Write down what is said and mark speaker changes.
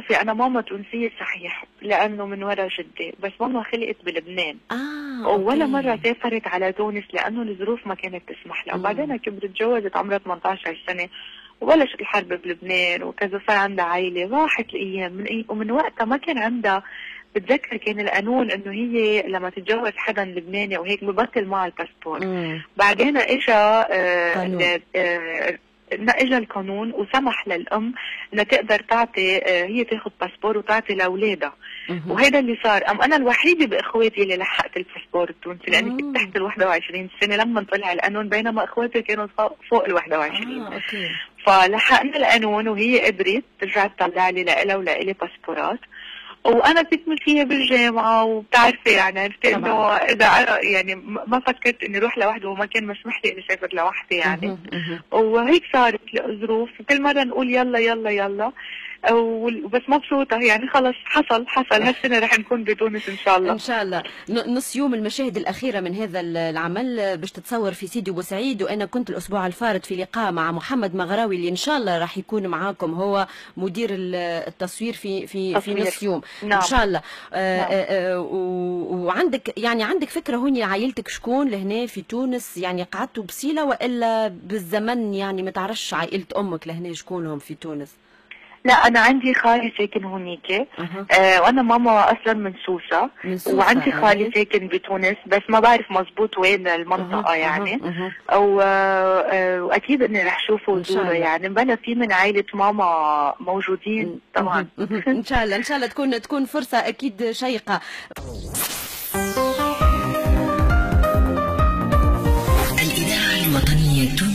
Speaker 1: في أنا ماما تونسية صحيح لأنه من ورا جدي، بس ماما خلقت بلبنان. ولا مرة سافرت على تونس لأنه الظروف ما كانت تسمح لها، وبعدين كبرت تجوزت عمرها 18 سنة وبلشت الحرب بلبنان وكذا، صار عندها عائلة، راحت الأيام ومن وقتها ما كان عندها. بتذكر كان القانون انه هي لما تتجوز حدا لبناني او هيك ببطل معها الباسبور. بعدين اجى القانون وسمح للام انها تقدر تعطي، هي تاخذ باسبور وتعطي لاولادها. وهذا اللي صار. انا الوحيده باخواتي اللي لحقت الباسبور التونسي لاني كنت تحت ال 21 سنه لما طلع القانون، بينما اخواتي كانوا فوق ال 21. فلحقنا القانون وهي قدرت ترجع تطلع لي لها ولإلي باسبورات، وانا كنت فيها بالجامعه وبتعرفي يعني عرفت انه اذا يعني ما فكرت اني اروح لوحدي وما كان مسموح لي اني اسافر لوحدي يعني. وهيك صارت الظروف، وكل مره نقول يلا يلا يلا وبس مبسوطة يعني خلص حصل هالسنة رح نكون بتونس إن شاء الله.
Speaker 2: إن شاء الله. نص يوم المشاهد الأخيرة من هذا العمل باش تتصور في سيدي بوسعيد، وأنا كنت الأسبوع الفارط في لقاء مع محمد مغراوي اللي إن شاء الله راح يكون معاكم، هو مدير التصوير في نص يوم.
Speaker 1: نعم.
Speaker 2: إن شاء الله.
Speaker 1: نعم.
Speaker 2: وعندك يعني عندك فكرة هوني عائلتك شكون لهنا في تونس؟ يعني قعدتوا بسيلة وإلا بالزمن يعني ما تعرفش عائلة أمك لهنا شكونهم في تونس؟
Speaker 1: لا انا عندي خالي ساكن هونيك. وانا ماما اصلا من سوسة وعندي خالي ساكن بتونس، بس ما بعرف مزبوط وين المنطقة يعني. واكيد اني رح شوفه وزوره يعني، بلا في من عائلة ماما موجودين طبعا.
Speaker 2: ان شاء الله تكون فرصة اكيد شيقة.
Speaker 3: الإذاعة الوطنية